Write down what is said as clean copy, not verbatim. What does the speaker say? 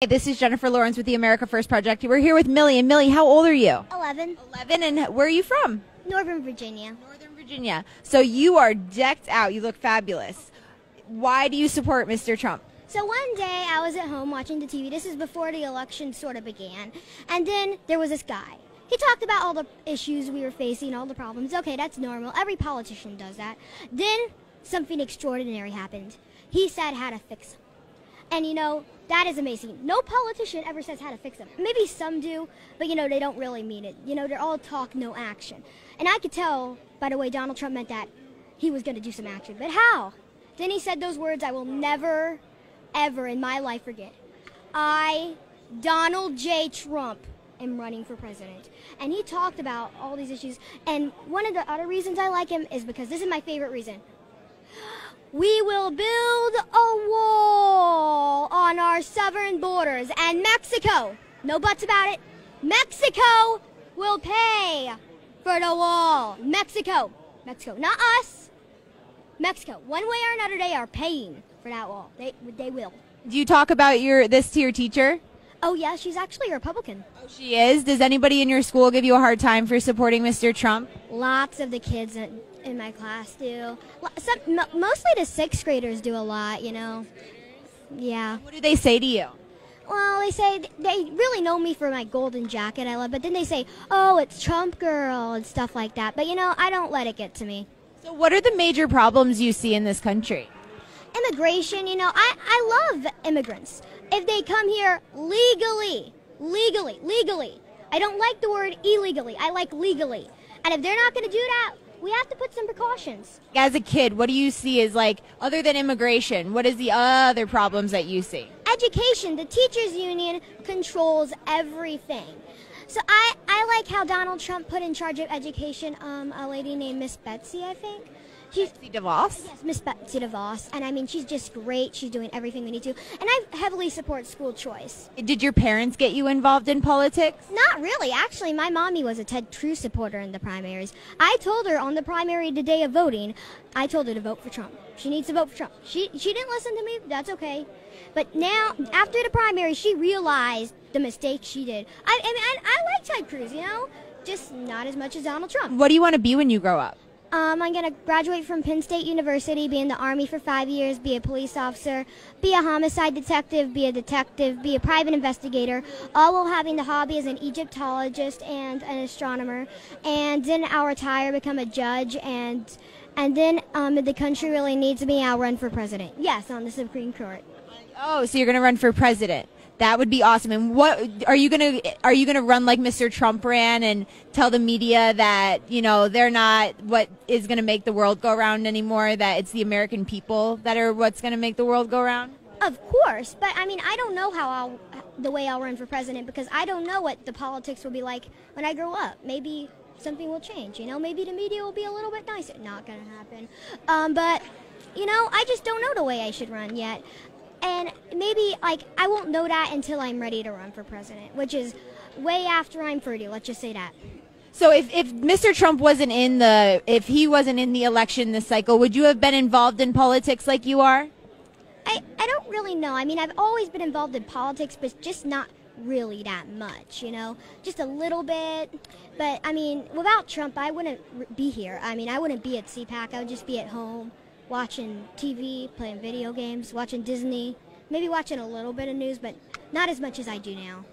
This is Jennifer Lawrence with the America First Project. We're here with Millie. And Millie, how old are you? 11. 11, and where are you from? Northern Virginia. Northern Virginia. So you are decked out. You look fabulous. Why do you support Mr. Trump? So one day I was at home watching the TV. This is before the election sort of began. And then there was this guy. He talked about all the issues we were facing, all the problems. Okay, that's normal. Every politician does that. Then something extraordinary happened. He said how to fix them. And, you know, that is amazing. No politician ever says how to fix them. Maybe some do, but, you know, they don't really mean it. You know, they're all talk, no action. And I could tell by the way Donald Trump meant that he was going to do some action. But how? Then he said those words I will never, ever in my life forget. I, Donald J. Trump, am running for president. And he talked about all these issues. And one of the other reasons I like him is because this is my favorite reason. We will build a wall on our southern borders, and Mexico, no buts about it, Mexico will pay for the wall. Mexico, not us. Mexico, one way or another, they are paying for that wall. They will. Do you talk about this to your teacher? Oh, yeah, she's actually a Republican. Oh, she is? Does anybody in your school give you a hard time for supporting Mr. Trump? Lots of the kids in my class do. Mostly the sixth graders do a lot, you know. Yeah. What do they say to you? Well, they say they really know me for my golden jacket I love, but then they say, oh, it's Trump girl and stuff like that. But, you know, I don't let it get to me. So what are the major problems you see in this country? Immigration, you know, I love immigrants. If they come here legally. I don't like the word illegally. I like legally. And if they're not going to do that, we have to put some precautions. As a kid, what do you see as, like, other than immigration, what is the other problems that you see? Education. The teachers union controls everything. So I like how Donald Trump put in charge of education a lady named Miss Betsy, I think. Betsy DeVos? Yes, Miss Betsy DeVos. And I mean, she's just great. She's doing everything we need to. And I heavily support school choice. Did your parents get you involved in politics? Not really. Actually, my mommy was a Ted Cruz supporter in the primaries. I told her on the primary the day of voting, I told her to vote for Trump. She needs to vote for Trump. She didn't listen to me. That's okay. But now, after the primary, she realized the mistake she did. I mean, I like Ted Cruz, you know, just not as much as Donald Trump. What do you want to be when you grow up? I'm going to graduate from Penn State University, be in the Army for 5 years, be a police officer, be a homicide detective, be a private investigator, all while having the hobby as an Egyptologist and an astronomer. And then I'll retire, become a judge, and then if the country really needs me, I'll run for president. Yes, on the Supreme Court. Oh, so you're going to run for president. That would be awesome. And what are you gonna run like Mr. Trump ran and tell the media that, you know, they're not what is gonna make the world go around anymore, that it's the American people that are what's gonna make the world go around? Of course, but I mean, I don't know the way I'll run for president, because I don't know what the politics will be like when I grow up. Maybe something will change, you know, maybe the media will be a little bit nicer. Not gonna happen. But, you know, I just don't know the way I should run yet. And maybe, like, I won't know that until I'm ready to run for president, which is way after I'm 30, let's just say that. So if Mr. Trump wasn't if he wasn't in the election this cycle, would you have been involved in politics like you are? I don't really know. I mean, I've always been involved in politics, but just not really that much, you know, just a little bit. But, I mean, without Trump, I wouldn't be here. I mean, I wouldn't be at CPAC. I would just be at home, watching TV, playing video games, watching Disney, maybe watching a little bit of news, but not as much as I do now.